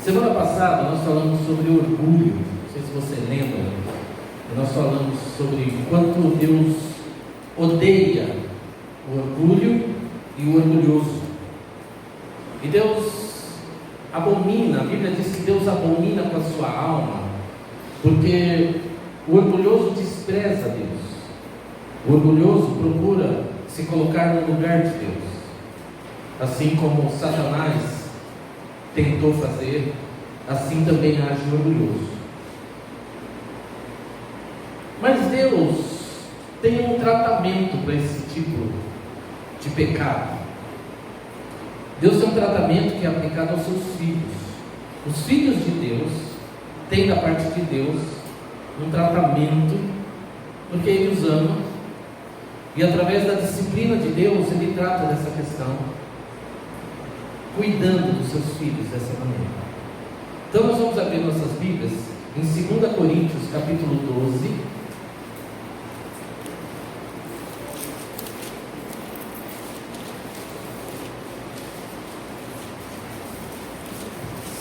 Semana passada nós falamos sobre orgulho, não sei se você lembra, nós falamos sobre quanto Deus odeia o orgulho e o orgulhoso. E Deus abomina, a Bíblia diz que Deus abomina com a sua alma, porque o orgulhoso despreza Deus. O orgulhoso procura se colocar no lugar de Deus, assim como Satanás tentou fazer, assim também age o orgulhoso. Mas Deus tem um tratamento para esse tipo de pecado. Deus tem um tratamento que é aplicado aos seus filhos. Os filhos de Deus têm da parte de Deus um tratamento, porque Ele os ama, e através da disciplina de Deus Ele trata dessa questão, cuidando dos seus filhos dessa maneira. Então nós vamos abrir nossas Bíblias em 2 Coríntios capítulo 12.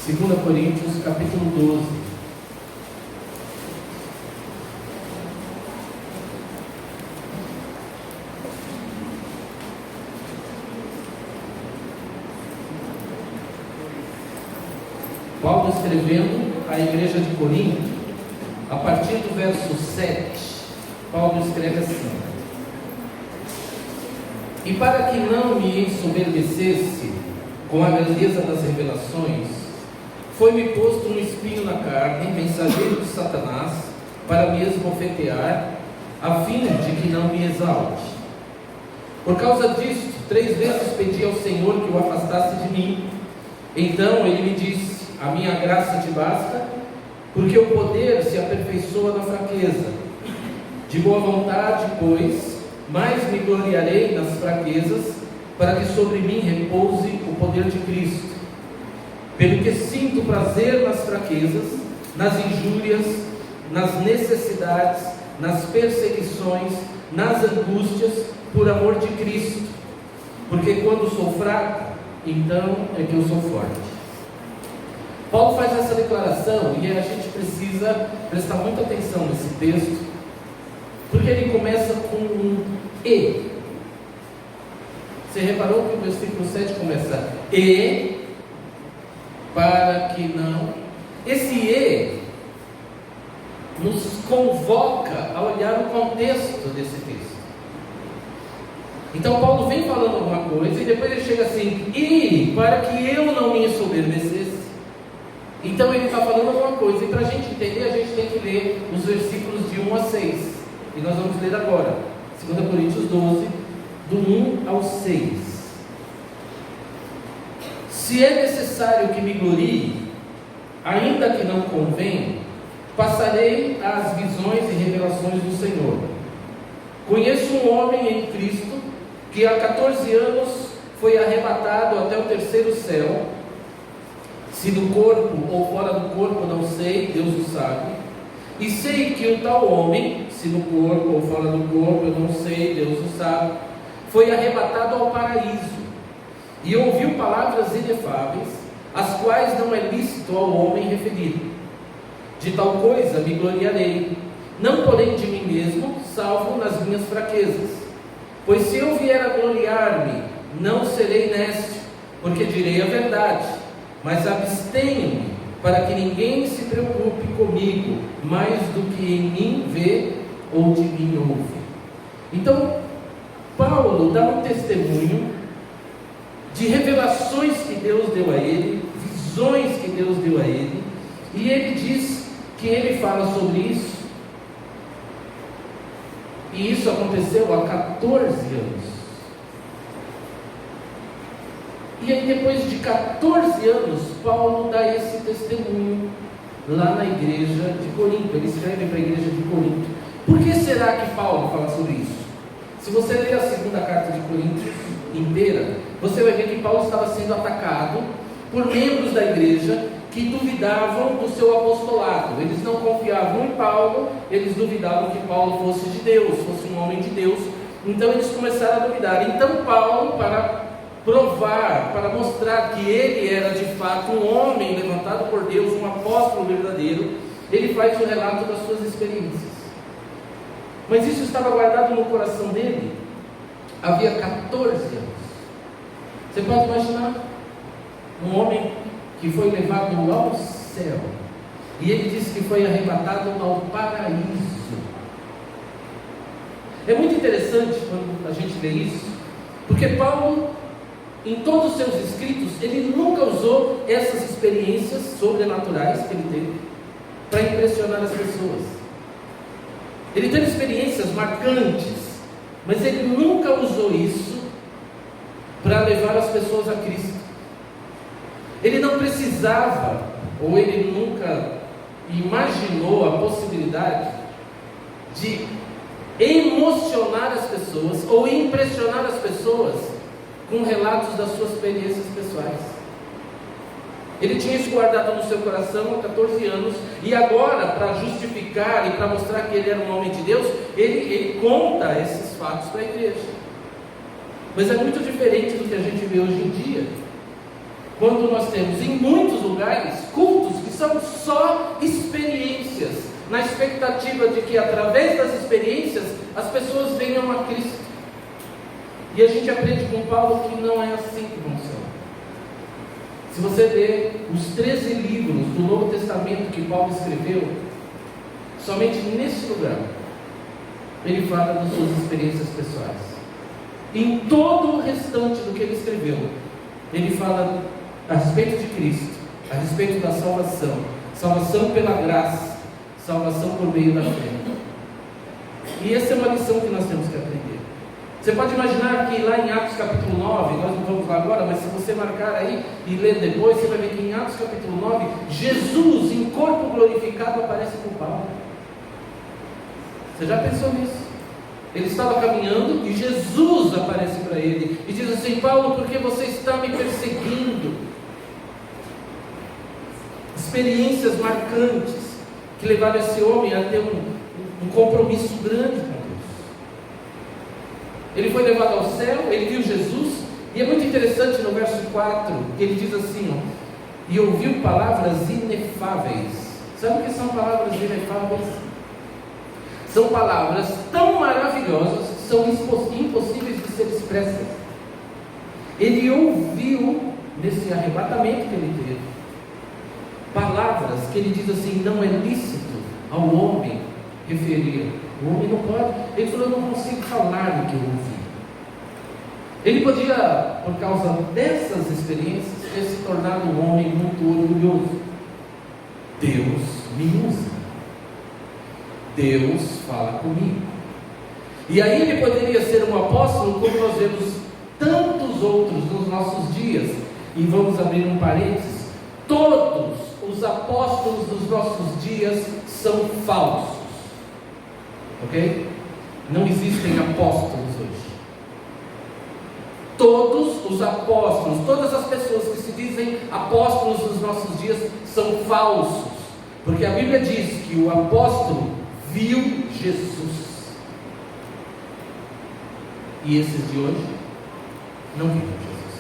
Segunda Coríntios capítulo 12. Paulo escrevendo à igreja de Corinto, a partir do verso 7, Paulo escreve assim: e para que não me ensoberbecesse com a grandeza das revelações, foi-me posto um espinho na carne, mensageiro de Satanás, para me esbofetear, a fim de que não me exalte. Por causa disto, 3 vezes pedi ao Senhor que o afastasse de mim. Então ele me disse: a minha graça te basta, porque o poder se aperfeiçoa na fraqueza. De boa vontade, pois, mais me gloriarei nas fraquezas, para que sobre mim repouse o poder de Cristo. Pelo que sinto prazer nas fraquezas, nas injúrias, nas necessidades, nas perseguições, nas angústias, por amor de Cristo. Porque quando sou fraco, então é que eu sou forte. Paulo faz essa declaração e a gente precisa prestar muita atenção nesse texto, porque ele começa com um E. Você reparou que o versículo 7 começa E, para que não. Esse E nos convoca a olhar o contexto desse texto. Então Paulo vem falando alguma coisa e depois ele chega assim: e para que eu não me ensoberbecesse. Então ele está falando alguma coisa, e para a gente entender, a gente tem que ler os versículos de 1 a 6, e nós vamos ler agora, 2 Coríntios 12, do 1 ao 6. Se é necessário que me glorie, ainda que não convém, passarei às visões e revelações do Senhor. Conheço um homem em Cristo, que há 14 anos foi arrebatado até o 3º céu, se do corpo ou fora do corpo não sei, Deus o sabe. E sei que o tal homem, se no corpo ou fora do corpo eu não sei, Deus o sabe, foi arrebatado ao paraíso, e ouviu palavras inefáveis, as quais não é lícito ao homem referir. De tal coisa me gloriarei, não porém de mim mesmo, salvo nas minhas fraquezas. Pois se eu vier a gloriar-me, não serei nécio, porque direi a verdade, mas abstenho-me, para que ninguém se preocupe comigo, mais do que em mim vê ou de mim ouve. Então, Paulo dá um testemunho de revelações que Deus deu a ele, visões que Deus deu a ele, e ele diz que ele fala sobre isso, e isso aconteceu há 14 anos. E aí, depois de 14 anos, Paulo dá esse testemunho lá na igreja de Corinto. Ele escreve para a igreja de Corinto. Por que será que Paulo fala sobre isso? Se você ler a segunda carta de Coríntios inteira, você vai ver que Paulo estava sendo atacado por membros da igreja que duvidavam do seu apostolado. Eles não confiavam em Paulo, eles duvidavam que Paulo fosse de Deus, fosse um homem de Deus. Então eles começaram a duvidar. Então Paulo, para provar, para mostrar que ele era de fato um homem levantado levantado por Deus, um apóstolo verdadeiro, ele faz o relato das suas experiências. Mas isso estava guardado no coração dele havia 14 anos. Você pode imaginar um homem que foi levado ao céu, e ele disse que foi arrebatado ao paraíso. É muito interessante quando a gente lê isso, porque Paulo, em todos os seus escritos, ele nunca usou essas experiências sobrenaturais que ele teve para impressionar as pessoas. Ele teve experiências marcantes, mas ele nunca usou isso para levar as pessoas a Cristo. Ele não precisava, ou ele nunca imaginou a possibilidade de emocionar as pessoas ou impressionar as pessoas com relatos das suas experiências pessoais. Ele tinha isso guardado no seu coração há 14 anos, e agora, para justificar e para mostrar que ele era um homem de Deus, ele conta esses fatos para a igreja. Mas é muito diferente do que a gente vê hoje em dia, quando nós temos em muitos lugares cultos que são só experiências, na expectativa de que através das experiências as pessoas venham a Cristo. E a gente aprende com Paulo que não é assim que funciona. Se você ler os 13 livros do Novo Testamento que Paulo escreveu, somente nesse lugar ele fala das suas experiências pessoais. Em todo o restante do que ele escreveu, ele fala a respeito de Cristo, a respeito da salvação, salvação pela graça, salvação por meio da fé. E essa é uma lição que nós temos que aprender. Você pode imaginar que lá em Atos capítulo 9, nós não vamos lá agora, mas se você marcar aí e ler depois, você vai ver que em Atos capítulo 9, Jesus em corpo glorificado aparece com Paulo. Você já pensou nisso? Ele estava caminhando e Jesus aparece para ele e diz assim: Paulo, por que você está me perseguindo? Experiências marcantes que levaram esse homem a ter um compromisso grande com Deus. Ele foi levado ao céu, ele viu Jesus, e é muito interessante no verso 4, que ele diz assim, e ouviu palavras inefáveis. Sabe o que são palavras inefáveis? São palavras tão maravilhosas que são impossíveis de ser expressas. Ele ouviu, nesse arrebatamento que ele teve, palavras que ele diz assim: não é lícito ao homem referir. O homem não pode. Ele falou: eu não consigo falar do que eu ouvi. Ele podia, por causa dessas experiências, ter se tornado um homem muito orgulhoso. Deus me usa, Deus fala comigo. E aí ele poderia ser um apóstolo, como nós vemos tantos outros nos nossos dias. E vamos abrir um parênteses: todos os apóstolos dos nossos dias são falsos, ok? Não existem apóstolos hoje. Todos os apóstolos, todas as pessoas que se dizem apóstolos dos nossos dias são falsos, porque a Bíblia diz que o apóstolo viu Jesus, e esses de hoje não viram Jesus,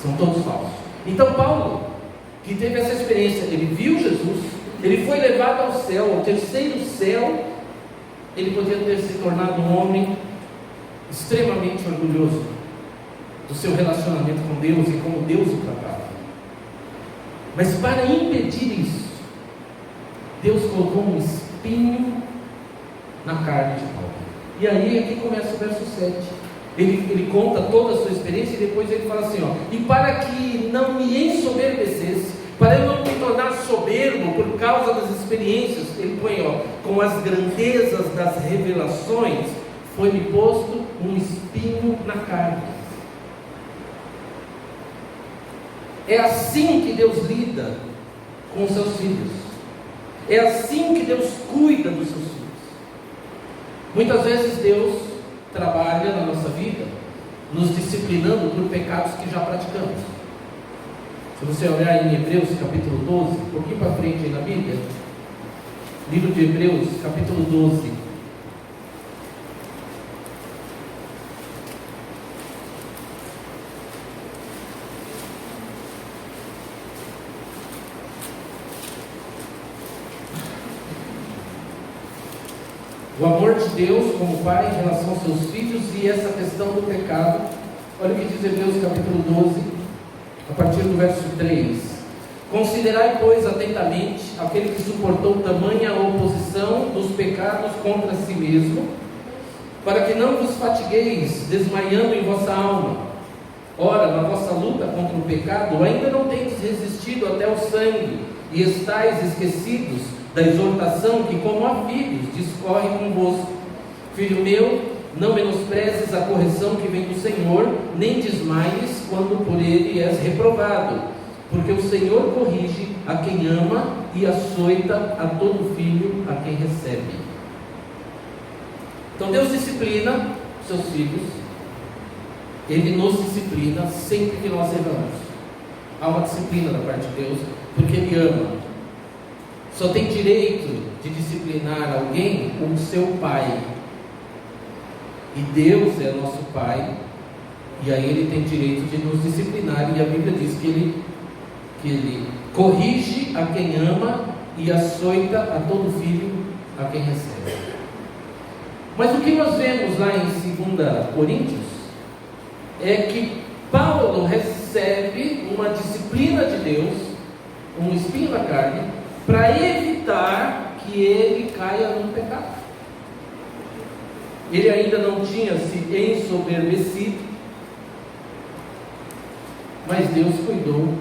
são todos falsos. Então Paulo, que teve essa experiência, ele viu Jesus, ele foi levado ao céu, ao terceiro céu. Ele podia ter se tornado um homem extremamente orgulhoso do seu relacionamento com Deus e como Deus o tratava. Mas para impedir isso, Deus colocou um espinho na carne de Paulo. E aí aqui começa o verso 7. Ele conta toda a sua experiência e depois ele fala assim: e para que não me ensoberbecesse, para eu não me tornar soberbo por causa das experiências, ele põe, com as grandezas das revelações, foi-me posto um espinho na carne. É assim que Deus lida com os seus filhos. É assim que Deus cuida dos seus filhos. Muitas vezes Deus trabalha na nossa vida, nos disciplinando por pecados que já praticamos. Se você olhar em Hebreus capítulo 12, um pouquinho para frente aí na Bíblia, livro de Hebreus capítulo 12, O amor de Deus como Pai em relação aos seus filhos e essa questão do pecado. Olha o que diz Hebreus capítulo 12, a partir do verso 3. Considerai, pois, atentamente aquele que suportou tamanha oposição dos pecados contra si mesmo, para que não vos fatigueis, desmaiando em vossa alma. Ora, na vossa luta contra o pecado, ainda não tendes resistido até o sangue, e estáis esquecidos da exortação que, como a filhos, discorre convosco. Filho meu, não menosprezes a correção que vem do Senhor, nem desmaies quando por ele és reprovado, porque o Senhor corrige a quem ama e açoita a todo filho a quem recebe. Então Deus disciplina seus filhos, Ele nos disciplina sempre que nós erramos. Há uma disciplina da parte de Deus, porque Ele ama. Só tem direito de disciplinar alguém o seu pai. E Deus é nosso Pai, e aí Ele tem direito de nos disciplinar, e a Bíblia diz que Ele corrige a quem ama e açoita a todo filho a quem recebe. Mas o que nós vemos lá em 2 Coríntios é que Paulo recebe uma disciplina de Deus, um espinho na carne, para evitar que ele caia num pecado. Ele ainda não tinha se ensoberbecido, mas Deus cuidou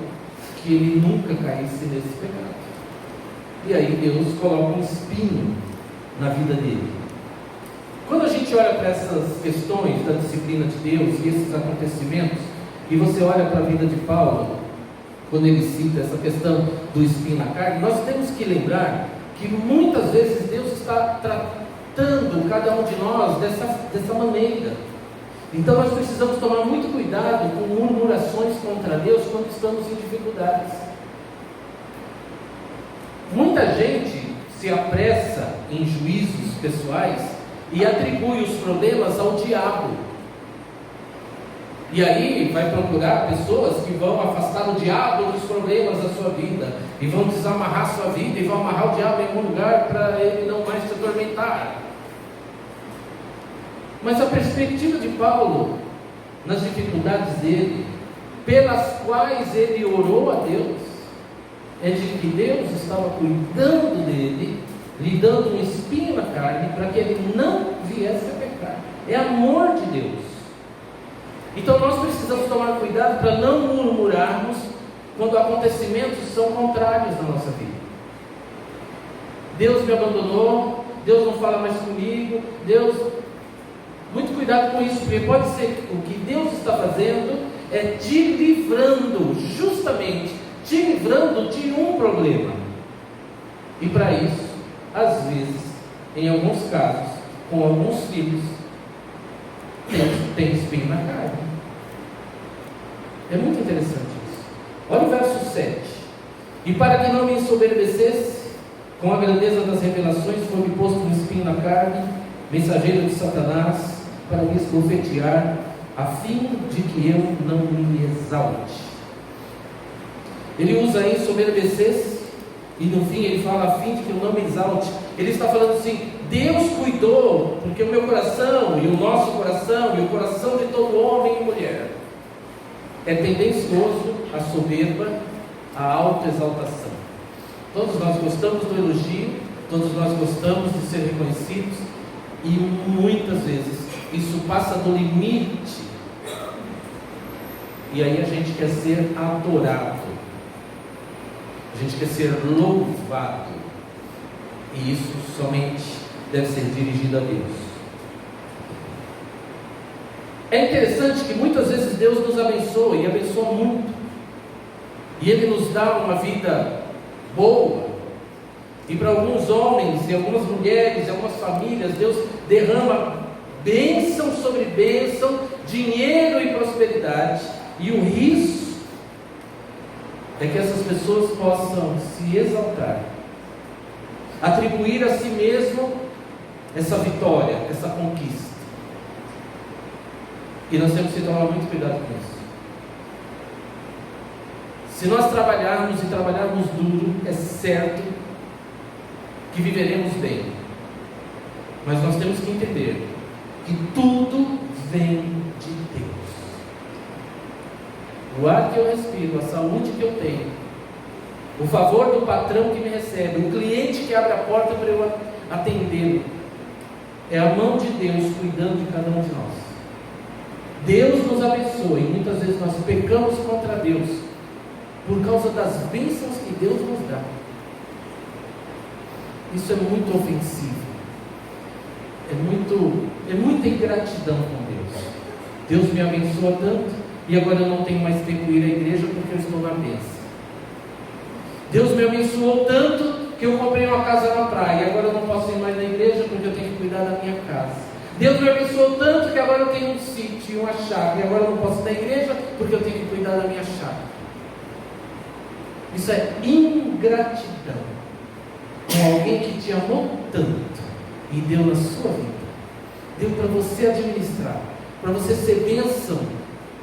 que ele nunca caísse nesse pecado. E aí Deus coloca um espinho na vida dele. Quando a gente olha para essas questões da disciplina de Deus e esses acontecimentos, e você olha para a vida de Paulo, quando ele cita essa questão do espinho na carne, nós temos que lembrar que muitas vezes Deus está tratando cada um de nós dessa maneira. Então nós precisamos tomar muito cuidado com murmurações contra Deus quando estamos em dificuldades. Muita gente se apressa em juízos pessoais e atribui os problemas ao diabo. E aí vai procurar pessoas que vão afastar o diabo dos problemas da sua vida, e vão desamarrar a sua vida, e vão amarrar o diabo em algum lugar para ele não mais te atormentar. Mas a perspectiva de Paulo, nas dificuldades dele, pelas quais ele orou a Deus, é de que Deus estava cuidando dele, lhe dando um espinho na carne, para que ele não viesse a pecar. É amor de Deus. Então nós precisamos tomar cuidado para não murmurarmos quando acontecimentos são contrários na nossa vida. Deus me abandonou, Deus não fala mais comigo, muito cuidado com isso, porque pode ser que o que Deus está fazendo é te livrando, justamente te livrando de um problema. E para isso, às vezes, em alguns casos, com alguns filhos, tem espinho na carne. É muito interessante isso. Olha o verso 7. E para que não me ensoberbecesse com a grandeza das revelações, foi-me posto um espinho na carne, mensageiro de Satanás, para me esbofetear, a fim de que eu não me exalte. Ele usa aí ensoberbecesse, e no fim ele fala a fim de que eu não me exalte. Ele está falando assim: Deus cuidou, porque o meu coração e o nosso coração e o coração de todo homem e mulher é tendencioso à soberba, à autoexaltação. Todos nós gostamos do elogio, todos nós gostamos de ser reconhecidos, e muitas vezes isso passa do limite, e aí a gente quer ser adorado, a gente quer ser louvado, e isso somente deve ser dirigido a Deus. É interessante que muitas vezes Deus nos abençoa, e abençoa muito, e Ele nos dá uma vida boa, e para alguns homens, e algumas mulheres, e algumas famílias, Deus derrama bênção sobre bênção, dinheiro e prosperidade, e o risco é que essas pessoas possam se exaltar, atribuir a si mesmo essa vitória, essa conquista. E nós temos que tomar muito cuidado com isso. Se nós trabalharmos e trabalharmos duro, é certo que viveremos bem. Mas nós temos que entender que tudo vem de Deus. O ar que eu respiro, a saúde que eu tenho, o favor do patrão que me recebe, o cliente que abre a porta para eu atendê-lo, é a mão de Deus cuidando de cada um de nós. Deus nos abençoa, e muitas vezes nós pecamos contra Deus por causa das bênçãos que Deus nos dá. Isso é muito ofensivo, é muita ingratidão com Deus. Deus me abençoa tanto, e agora eu não tenho mais tempo de ir à igreja porque eu estou na bênção. Deus me abençoou tanto que eu comprei uma casa na praia, e agora eu não posso ir mais na igreja porque eu tenho que cuidar da minha casa. Deus me abençoou tanto que agora eu tenho um sítio, uma chácara, e agora eu não posso ir na igreja porque eu tenho que cuidar da minha chácara. Isso é ingratidão com alguém que te amou tanto e deu na sua vida, deu para você administrar, para você ser bênção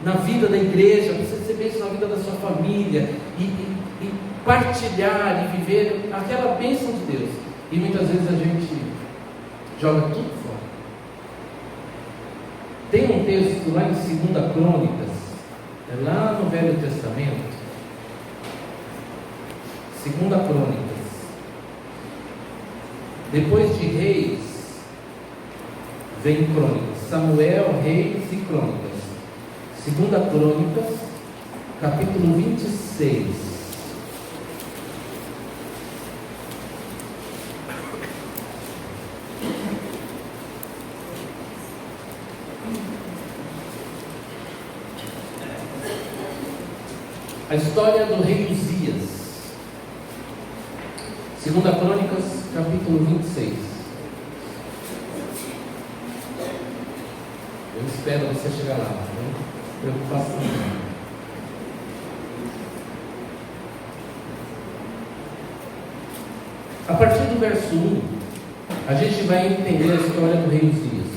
na vida da igreja, para você ser bênção na vida da sua família, e partilhar e viver aquela bênção de Deus. E muitas vezes a gente joga tudo fora. Tem um texto lá em 2 Crônicas, é lá no Velho Testamento, 2 Crônicas, depois de Reis vem Crônicas, Samuel, Reis e Crônicas. 2 Crônicas, capítulo 26. A história do rei Uzias. 2 Crônicas, capítulo 26. Eu espero você chegar lá, não preocupação. A partir do verso 1, a gente vai entender a história do rei Uzias.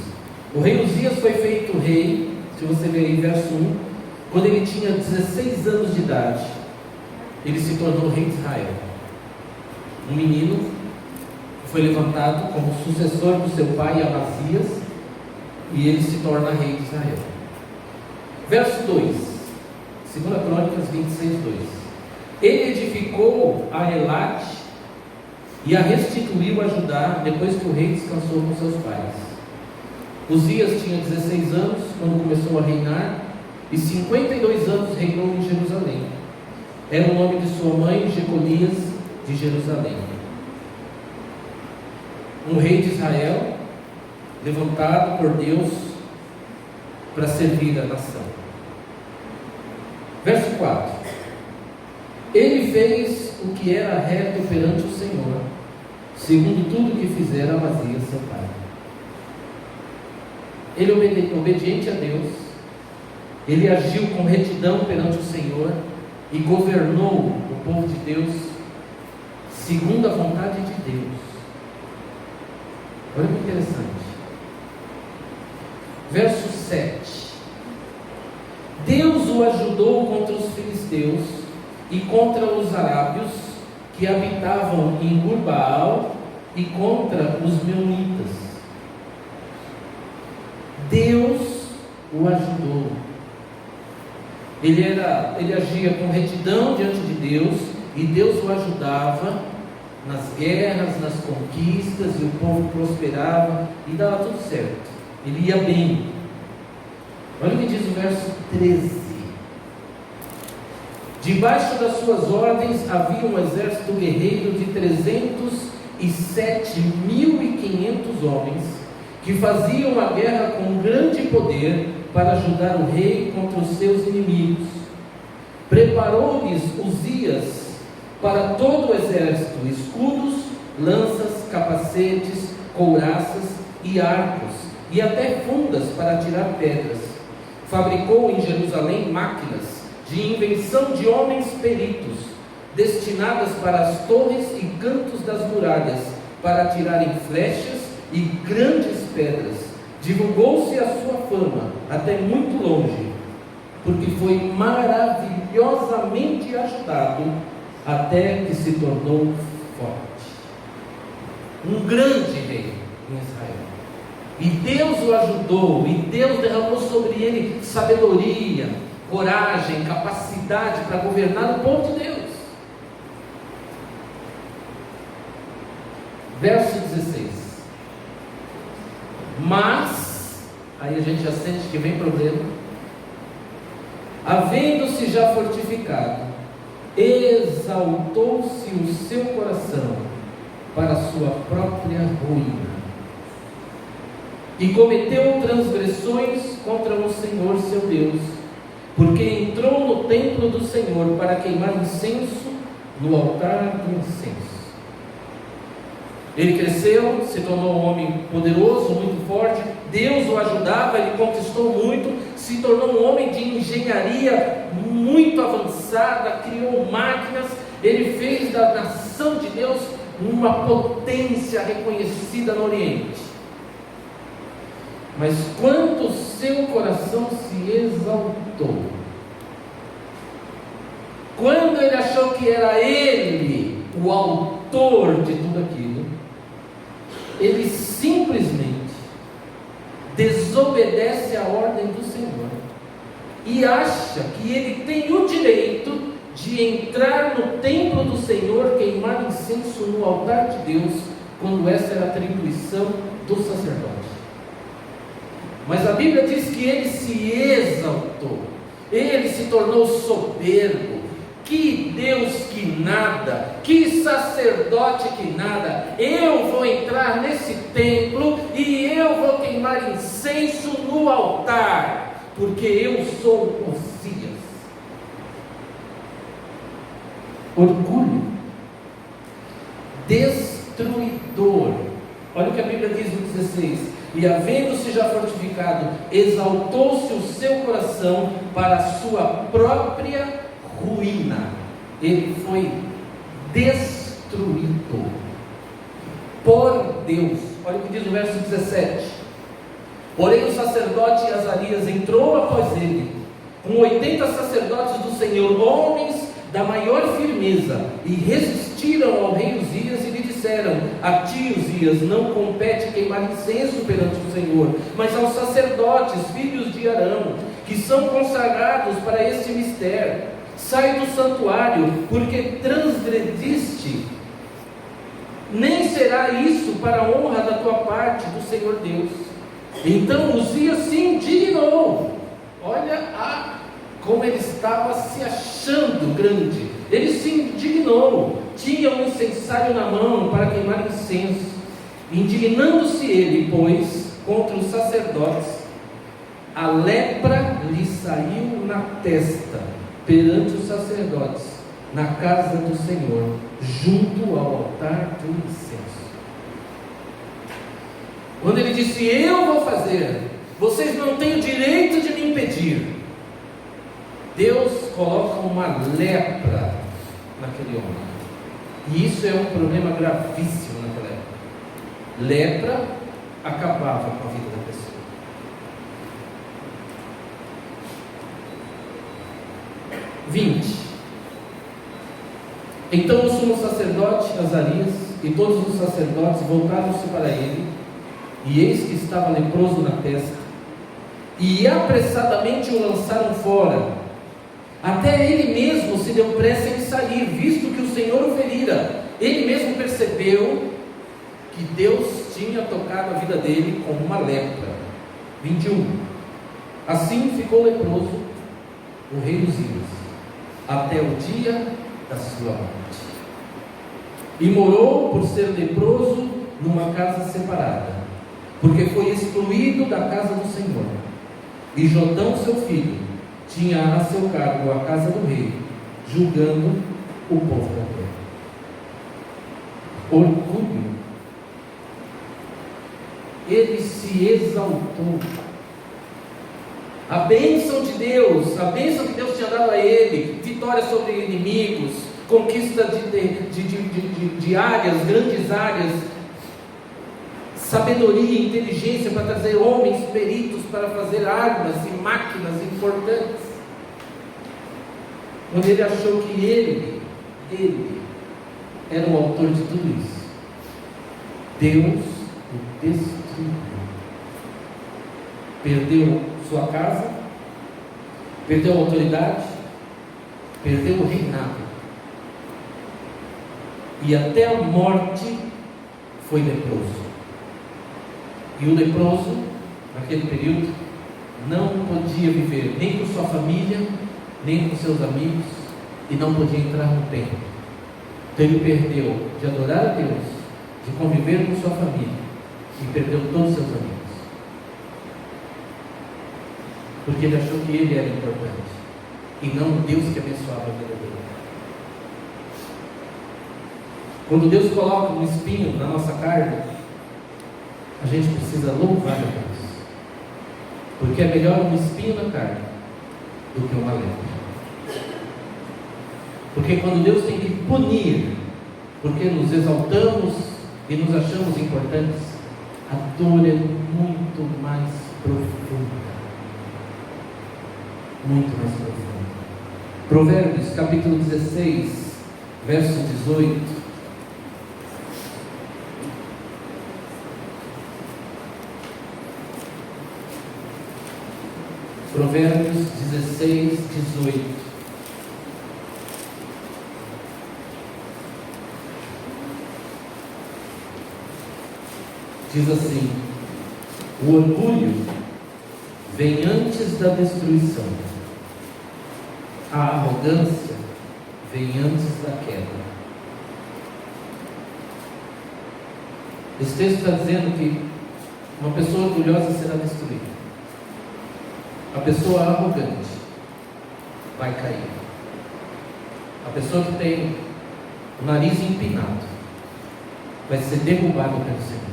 O rei Uzias foi feito rei, se você ver aí verso 1, quando ele tinha 16 anos de idade. Ele se tornou rei de Israel. Um menino que foi levantado como sucessor do seu pai Amazias, e ele se torna rei de Israel. Verso 2, 2 Crônicas 26, 2. Ele edificou a Elat e a restituiu a Judá depois que o rei descansou com seus pais. Uzias tinha 16 anos quando começou a reinar, e 52 anos reinou em Jerusalém. Era o nome de sua mãe, Jeconias de Jerusalém. Um rei de Israel, levantado por Deus para servir a nação. Verso 4. Ele fez o que era reto perante o Senhor, segundo tudo que fizera Amazias seu pai. Ele obediente a Deus, ele agiu com retidão perante o Senhor e governou o povo de Deus segundo a vontade de Deus. Olha que interessante. Verso 7. Deus o ajudou contra os filisteus e contra os arábios que habitavam em Gurbaal e contra os meunitas. Deus o ajudou. Ele agia com retidão diante de Deus, e Deus o ajudava nas guerras, nas conquistas, e o povo prosperava e dava tudo certo. Ele ia bem. Olha o que diz o verso 13. Debaixo das suas ordens havia um exército guerreiro de 307.500 homens, que faziam a guerra com grande poder para ajudar o rei contra os seus inimigos. Preparou-lhes Uzias para todo o exército escudos, lanças, capacetes, couraças e arcos, e até fundas para tirar pedras. Fabricou em Jerusalém máquinas de invenção de homens peritos, destinadas para as torres e cantos das muralhas, para atirarem flechas e grandes pedras. Divulgou-se a sua fama até muito longe, porque foi maravilhosamente ajudado até que se tornou forte. Um grande rei em Israel. E Deus o ajudou, e Deus derramou sobre ele sabedoria, coragem, capacidade para governar o povo de Deus. Verso 16. Mas, aí a gente já sente que vem problema. Havendo-se já fortificado, exaltou-se o seu coração para a sua própria ruína, e cometeu transgressões contra o Senhor seu Deus, porque entrou no templo do Senhor para queimar incenso no altar do incenso. Ele cresceu, se tornou um homem poderoso, muito forte. Deus o ajudava, ele conquistou muito, se tornou um homem de engenharia muito avançada, criou máquinas. Ele fez da nação de Deus uma potência reconhecida no Oriente. Mas quando o seu coração se exaltou, quando ele achou que era ele o autor de tudo aquilo, ele simplesmente desobedece à ordem do Senhor e acha que ele tem o direito de entrar no templo do Senhor, queimar incenso no altar de Deus, quando essa era a atribuição do sacerdote. Mas a Bíblia diz que ele se exaltou, ele se tornou soberbo. Que Deus que nada, que sacerdote que nada, eu vou entrar nesse templo e eu vou queimar incenso no altar, porque eu sou o Messias. Orgulho destruidor. Olha o que a Bíblia diz no 16: e havendo-se já fortificado, exaltou-se o seu coração para a sua própria ruína. Ele foi destruído por Deus. Olha o que diz o verso 17: porém o sacerdote Azarias entrou após ele, com 80 sacerdotes do Senhor, homens da maior firmeza, e resistiram ao rei Uzias e lhe disseram: a ti, Uzias, não compete queimar incenso perante o Senhor, mas aos sacerdotes, filhos de Arão, que são consagrados para este mistério. Sai do santuário, porque transgrediste. Nem será isso para a honra da tua parte, do Senhor Deus. Então Uzias se indignou. Olha como ele estava se achando grande. Ele se indignou. Tinha um incensário na mão para queimar incenso. Indignando-se ele, pois, contra os sacerdotes, a lepra lhe saiu na testa perante os sacerdotes, na casa do Senhor, junto ao altar do incenso. Quando ele disse: eu vou fazer, vocês não têm o direito de me impedir, Deus coloca uma lepra naquele homem. E isso é um problema gravíssimo naquela época. Lepra acabava com a vida da pessoa. Então o sumo sacerdote Azarias e todos os sacerdotes voltaram-se para ele, e eis que estava leproso na testa, e apressadamente o lançaram fora. Até ele mesmo se deu pressa em sair, visto que o Senhor o ferira. Ele mesmo percebeu que Deus tinha tocado a vida dele com uma lepra. 21. Assim ficou leproso o rei Uzias até o dia da sua morte, e morou por ser leproso numa casa separada, porque foi excluído da casa do Senhor. E Jotão seu filho tinha a seu cargo a casa do rei, julgando o povo da terra. Orgulho. Ele se exaltou. A bênção de Deus tinha dado a ele, vitória sobre inimigos, conquista de áreas, grandes áreas, sabedoria, inteligência para trazer homens peritos para fazer armas e máquinas importantes. Quando ele achou que ele era o autor de tudo isso, Deus o destruiu. perdeu sua casa, perdeu a autoridade, perdeu o reinado. E até a morte foi leproso. E o leproso, naquele período, não podia viver nem com sua família, nem com seus amigos, e não podia entrar no templo. Então ele perdeu de adorar a Deus, de conviver com sua família, e perdeu todos os seus amigos. Porque ele achou que ele era importante, e não Deus que abençoava a vida dele. Quando Deus coloca um espinho na nossa carne, a gente precisa louvar a Deus, porque é melhor um espinho na carne do que uma lepra. Porque quando Deus tem que punir, porque nos exaltamos e nos achamos importantes, a dor é muito mais profunda. Muito mais profunda. Provérbios capítulo 16, verso 18. Provérbios 16, 18. Diz assim: o orgulho vem antes da destruição, a arrogância vem antes da queda. Esse texto está dizendo que uma pessoa orgulhosa será destruída. A pessoa arrogante vai cair. A pessoa que tem o nariz empinado vai ser derrubada pelo Senhor.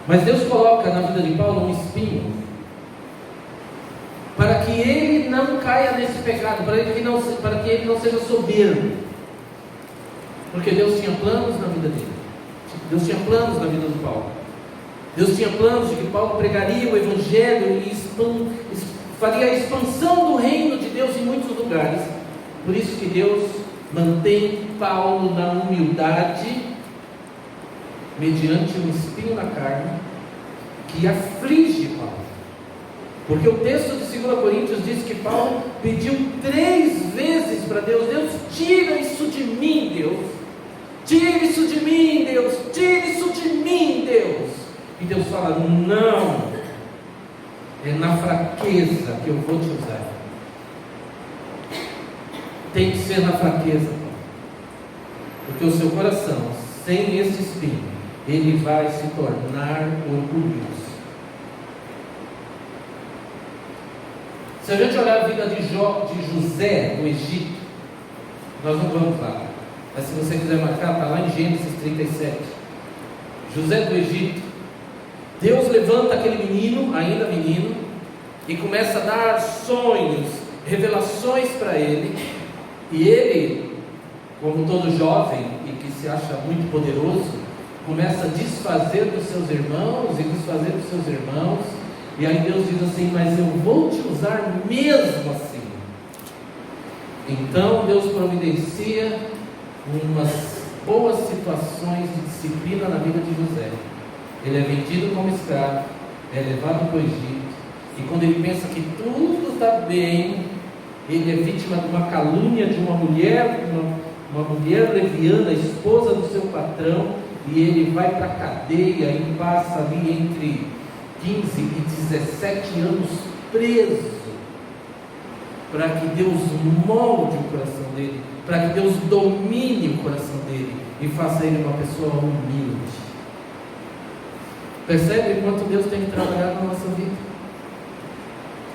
Mas Deus coloca na vida de Paulo um espinho para que ele não caia nesse pecado, para que ele não seja soberbo. Porque Deus tinha planos na vida dele. Deus tinha planos na vida do Paulo. Deus tinha planos de que Paulo pregaria o Evangelho e faria a expansão do reino de Deus em muitos lugares. Por isso que Deus mantém Paulo na humildade, mediante um espinho na carne, que aflige Paulo. Porque o texto de 2 Coríntios diz que Paulo pediu 3 vezes para Deus: Deus, tira isso de mim, Deus. Tira isso de mim, Deus. Tira isso de mim, Deus. E Deus fala: não, é na fraqueza que eu vou te usar. Tem que ser na fraqueza, porque o seu coração, sem esse espinho, ele vai se tornar orgulhoso. Se a gente olhar a vida de José no Egito, nós não vamos lá, mas se você quiser marcar, está lá em Gênesis 37. José do Egito, Deus levanta aquele menino, ainda menino, e começa a dar sonhos, revelações para ele. E ele, como todo jovem e que se acha muito poderoso, começa a desfazer dos seus irmãos e desfazer dos seus irmãos. E aí Deus diz assim: mas eu vou te usar mesmo assim. Então Deus providencia umas boas situações de disciplina na vida de José. Ele é vendido como escravo, é levado para o Egito, e quando ele pensa que tudo está bem, ele é vítima de uma calúnia de uma mulher leviana, esposa do seu patrão, e ele vai para a cadeia e passa ali entre 15 e 17 anos preso, para que Deus molde o coração dele, para que Deus domine o coração dele e faça ele uma pessoa humilde. Percebe quanto Deus tem trabalhado na nossa vida?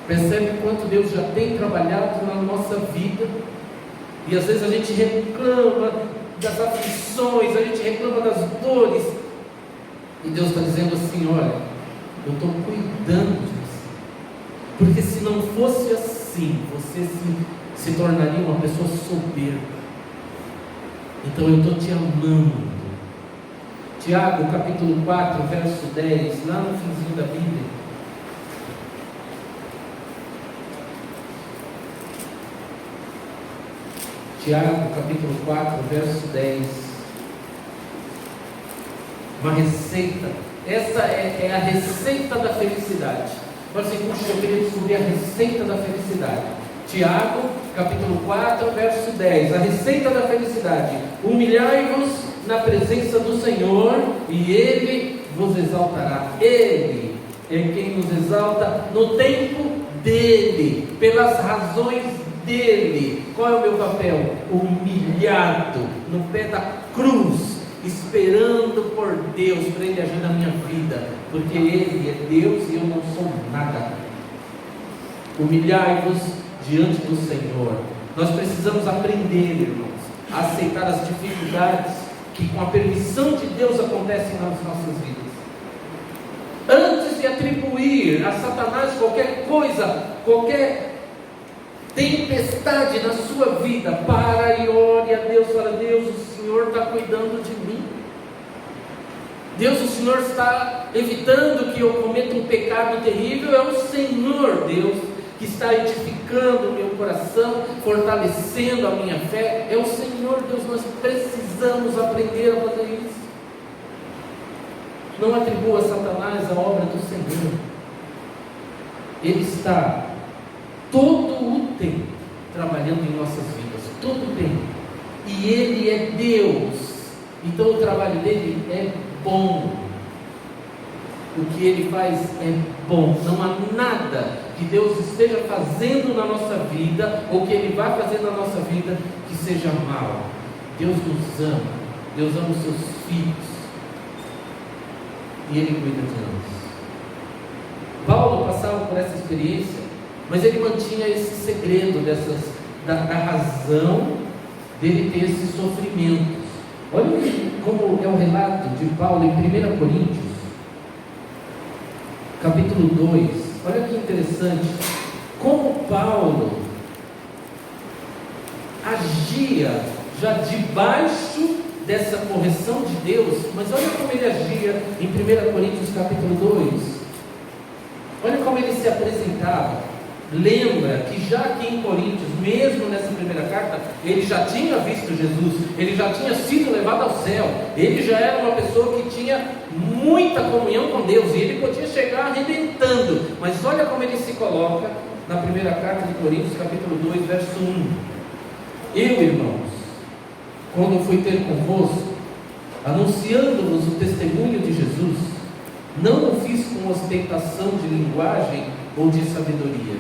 Percebe quanto Deus já tem trabalhado na nossa vida? E às vezes a gente reclama das aflições, a gente reclama das dores, e Deus está dizendo assim: olha, eu estou cuidando de você, porque se não fosse assim, você se tornaria uma pessoa soberba. Então eu estou te amando. Tiago capítulo 4, verso 10, lá no finzinho da Bíblia. Tiago capítulo 4, verso 10. Uma receita essa é a receita da felicidade. Fala assim, puxa, eu queria descobrir a receita da felicidade. Tiago, capítulo 4, verso 10. A receita da felicidade: humilhai-vos na presença do Senhor e Ele vos exaltará. Ele é quem nos exalta no tempo dele, pelas razões dele. Qual é o meu papel? Humilhado no pé da cruz, esperando por Deus, para Ele agir na minha vida, porque Ele é Deus e eu não sou nada. Humilhai-vos diante do Senhor. Nós precisamos aprender, irmãos, a aceitar as dificuldades que com a permissão de Deus acontecem nas nossas vidas. Antes de atribuir a Satanás qualquer coisa, qualquer tempestade na sua vida, para e ore a Deus. Fala: Deus, o Senhor está cuidando de mim. Deus, o Senhor está evitando que eu cometa um pecado terrível. É o Senhor, Deus, que está edificando o meu coração, fortalecendo a minha fé. É o Senhor, Deus. Nós precisamos aprender a fazer isso. Não atribua a Satanás a obra do Senhor. Ele está todo o tempo trabalhando em nossas vidas, todo o tempo. E Ele é Deus, então o trabalho dele é bom. O que Ele faz é bom. Não há nada que Deus esteja fazendo na nossa vida, ou que Ele vai fazer na nossa vida, que seja mal. Deus nos ama, Deus ama os seus filhos, e Ele cuida de nós. Paulo passava por essa experiência, mas ele mantinha esse segredo da razão dele ter esses sofrimentos. Olha como é o relato de Paulo em 1 Coríntios, capítulo 2. Olha que interessante, como Paulo agia já debaixo dessa correção de Deus, mas olha como ele agia em 1 Coríntios capítulo 2. Olha como ele se apresentava. Lembra que já aqui em Coríntios, mesmo nessa primeira carta, ele já tinha visto Jesus, ele já tinha sido levado ao céu, ele já era uma pessoa que tinha muita comunhão com Deus, e ele podia chegar arrebentando. Mas olha como ele se coloca na primeira carta de Coríntios, capítulo 2, verso 1. Eu, irmãos, quando fui ter convosco, anunciando-vos o testemunho de Jesus, não o fiz com ostentação de linguagem ou de sabedoria,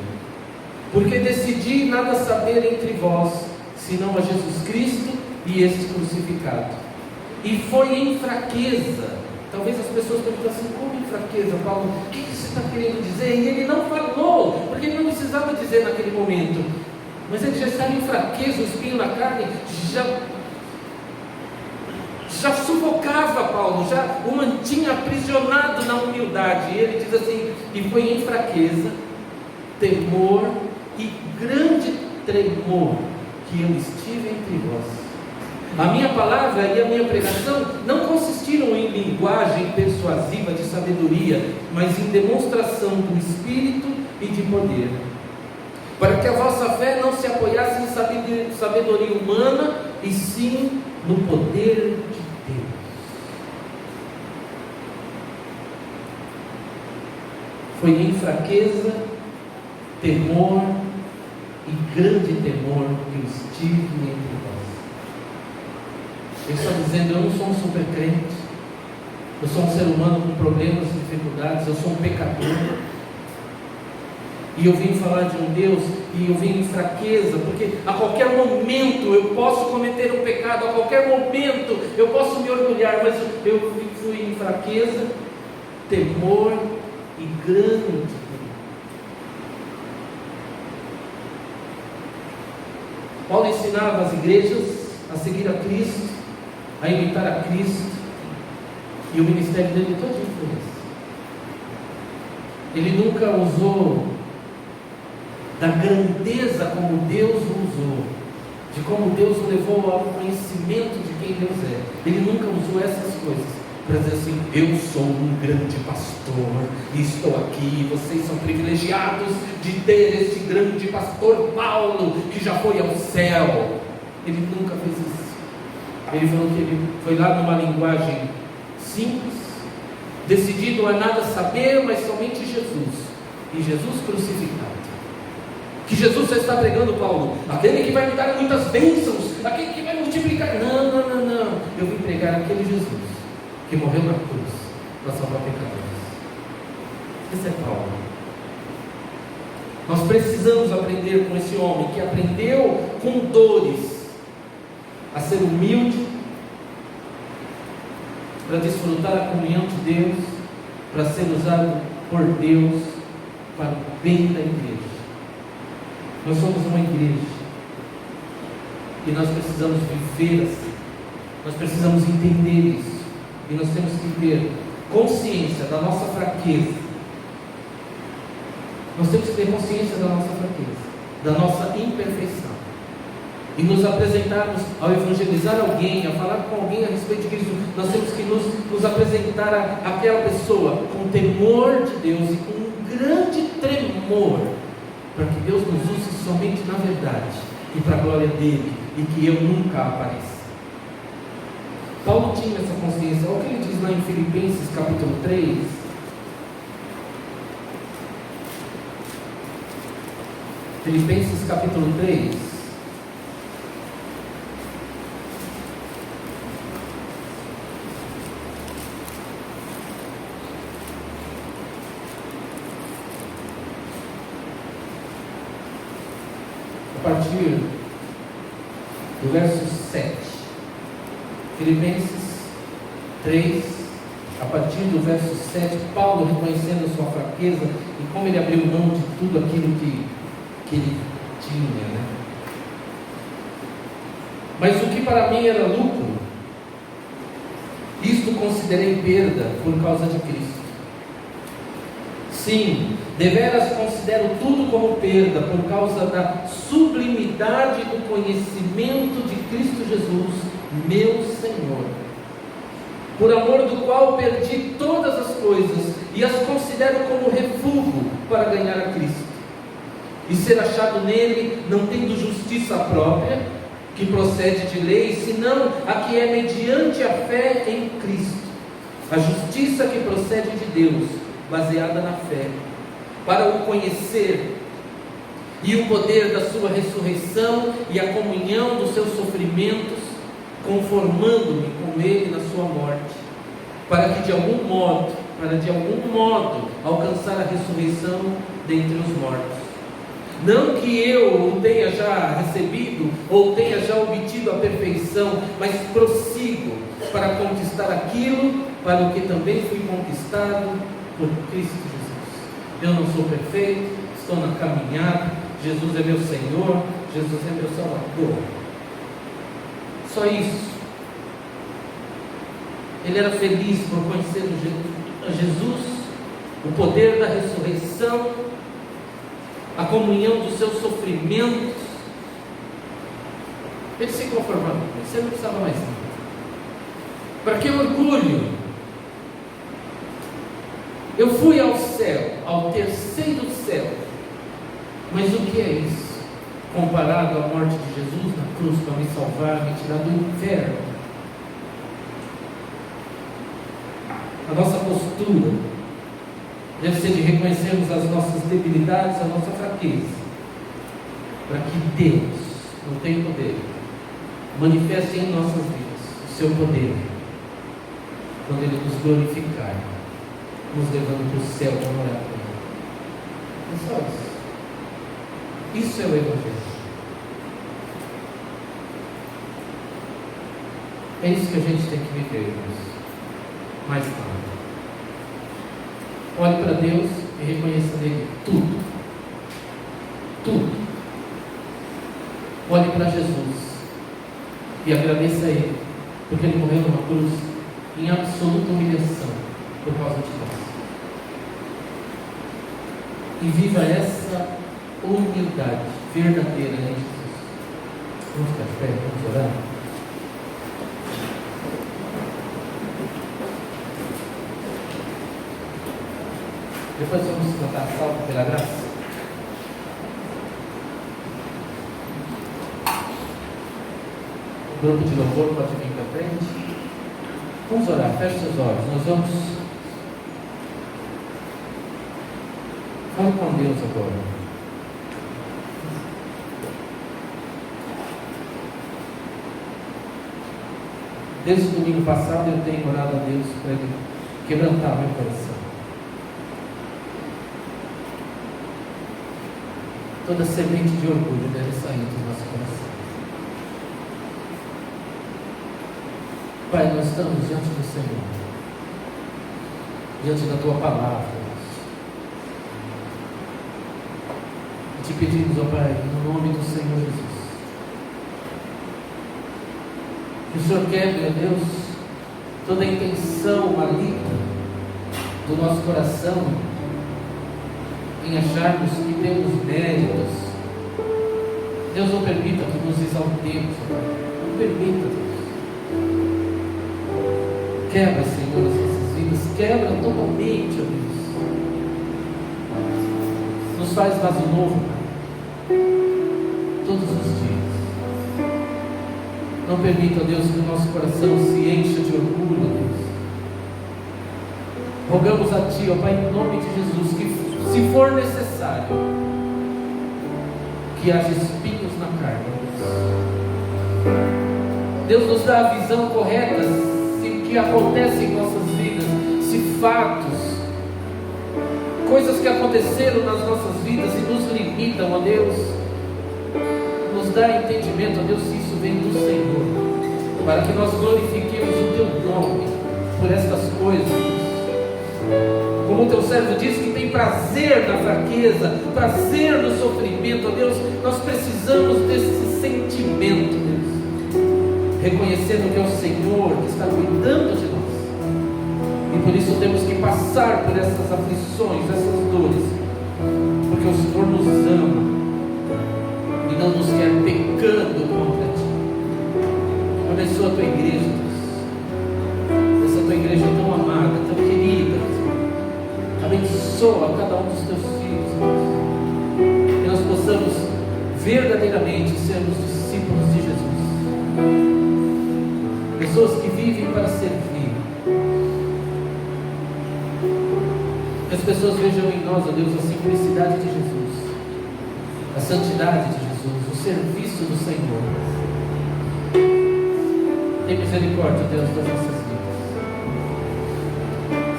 porque decidi nada saber entre vós, senão a Jesus Cristo e este crucificado. E foi em fraqueza. Talvez as pessoas perguntem assim: como em fraqueza, Paulo? O que você está querendo dizer? E ele não falou, porque ele não precisava dizer naquele momento, mas ele já estava em fraqueza, o espinho na carne já sufocava Paulo, já o mantinha aprisionado na humildade. E ele diz assim: e foi em fraqueza, temor e grande tremor que eu estive entre vós. A minha palavra e a minha pregação não consistiram em linguagem persuasiva de sabedoria, mas em demonstração do Espírito e de poder, para que a vossa fé não se apoiasse em sabedoria humana, e sim no poder de Deus. Foi em fraqueza, temor e grande temor que eu estive entre vós. Ele está dizendo: eu não sou um super crente, eu sou um ser humano com problemas e dificuldades, eu sou um pecador, e eu vim falar de um Deus, e eu vim em fraqueza, porque a qualquer momento eu posso cometer um pecado, a qualquer momento eu posso me orgulhar, mas eu fui em fraqueza, temor e grande temor. Paulo ensinava as igrejas a seguir a Cristo, a imitar a Cristo, e o ministério dele todo foi esse. Ele nunca usou da grandeza como Deus o usou, de como Deus o levou ao conhecimento de quem Deus é. Ele nunca usou essas coisas para dizer assim: eu sou um grande pastor e estou aqui, vocês são privilegiados de ter este grande pastor Paulo, que já foi ao céu. Ele nunca fez isso. Ele falou que ele foi lá numa linguagem simples, decidido a nada saber, mas somente Jesus, e Jesus crucificado. Que Jesus já está pregando, Paulo, aquele que vai me dar muitas bênçãos, aquele que vai multiplicar. Não, não, não, não. Eu vim pregar aquele Jesus que morreu na cruz para salvar pecadores. Esse é Paulo. Nós precisamos aprender com esse homem que aprendeu com dores a ser humilde, para desfrutar a comunhão de Deus, para ser usado por Deus para o bem da igreja. Nós somos uma igreja e nós precisamos viver assim, nós precisamos entender isso, e nós temos que ter consciência da nossa fraqueza. Nós temos que ter consciência da nossa fraqueza, da nossa imperfeição, e nos apresentarmos, ao evangelizar alguém, a falar com alguém a respeito de Cristo, nós temos que nos apresentar àquela pessoa com temor de Deus e com um grande tremor, para que Deus nos use somente na verdade e para a glória dele, e que eu nunca apareça. Paulo tinha essa consciência. Olha o que ele diz lá em Filipenses capítulo 3. Filipenses capítulo 3. A partir do verso 7. Filipenses 3, a partir do verso 7, Paulo reconhecendo a sua fraqueza e como ele abriu mão de tudo aquilo que ele tinha, né? Mas o que para mim era lucro, isto considerei perda por causa de Cristo. Sim, deveras considero tudo como perda por causa da sublimidade do conhecimento de Cristo Jesus, meu Senhor, por amor do qual perdi todas as coisas e as considero como refúgio para ganhar a Cristo e ser achado nele, não tendo justiça própria que procede de lei, senão a que é mediante a fé em Cristo, a justiça que procede de Deus, baseada na fé, para o conhecer e o poder da sua ressurreição e a comunhão dos seus sofrimentos, conformando-me com ele na sua morte, para que de algum modo alcançar a ressurreição dentre os mortos. Não que eu o tenha já recebido ou tenha já obtido a perfeição, mas prossigo para conquistar aquilo para o que também fui conquistado por Cristo Jesus. Eu não sou perfeito, estou na caminhada. Jesus é meu Senhor, Jesus é meu Salvador. Só isso. Ele era feliz por conhecer a Jesus, o poder da ressurreição, a comunhão dos seus sofrimentos. Ele se conformava, você não precisava mais nada. Para que orgulho? Eu fui ao céu, ao terceiro céu, mas o que é isso comparado à morte de Jesus na cruz para me salvar, me tirar do inferno? A nossa postura deve ser de reconhecermos as nossas debilidades, a nossa fraqueza, para que Deus, no tempo dele, manifeste em nossas vidas o seu poder, quando ele nos glorificar, nos levando para o céu para morar com ele. É só isso. Isso é o Evangelho. É isso que a gente tem que viver, irmãos. Mais nada. Olhe para Deus e reconheça nele tudo. Tudo. Olhe para Jesus e agradeça a Ele, porque Ele morreu numa cruz em absoluta humilhação por causa de nós. E viva essa humildade verdadeira em Jesus. Vamos ficar de pé, vamos orar. Depois vamos cantar Salvo pela Graça. O grupo de louvor pode vir para frente. Vamos orar, feche seus olhos. Nós vamos Fale com Deus agora. Desde o domingo passado eu tenho orado a Deus para Ele quebrantar meu coração. Toda semente de orgulho deve sair do nosso coração. Pai, nós estamos diante do Senhor, diante da Tua palavra, e te pedimos, ó Pai, no nome do Senhor Jesus, que o Senhor quebre, ó Deus, toda a intenção maligna do nosso coração em acharmos que temos méritos. Deus, não permita que nos exaltemos, ó Pai. Não permita, Deus. Quebra, Senhor, as nossas vidas. Quebra totalmente, ó Deus. Nos faz vaso novo, Pai, todos os dias. Não permita, ó Deus, que o nosso coração se encha de orgulho, ó Deus. Rogamos a Ti, ó Pai, em nome de Jesus, que se for necessário, que haja espinhos na carne, ó Deus. Deus nos dá a visão correta se o que acontece em nossas vidas, se fatos, coisas que aconteceram nas nossas vidas e nos limitam, ó Deus, nos dá entendimento, ó Deus, se isso vem do Senhor, para que nós glorifiquemos o Teu nome por estas coisas. Como o Teu servo diz que tem prazer na fraqueza, prazer no sofrimento, ó Deus, nós precisamos desse sentimento, Deus, reconhecendo que é o Senhor que está cuidando de nós, e por isso temos que passar por essas aflições, essas dores, porque o Senhor nos ama e não nos quer pecando contra Ti. Abençoa a Tua igreja, Deus, essa Tua igreja tão amada, tão querida, Deus. Abençoa cada um dos Teus filhos, Deus, que nós possamos verdadeiramente sermos discípulos de Jesus, pessoas que vivem para servir, que as pessoas vejam em nós, ó Deus, a simplicidade de Jesus, a santidade de Jesus, o serviço do Senhor. Tem misericórdia, Deus, das nossas vidas.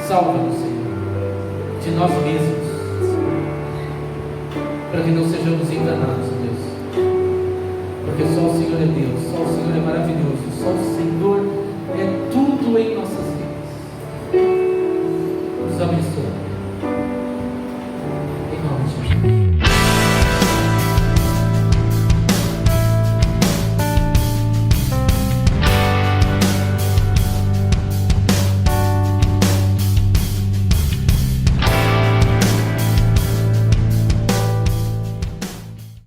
Salva-nos, Senhor, de nós mesmos, para que não sejamos enganados, Deus, porque só o Senhor é Deus, só o Senhor é maravilhoso, só o Senhor é tudo em nossas vidas.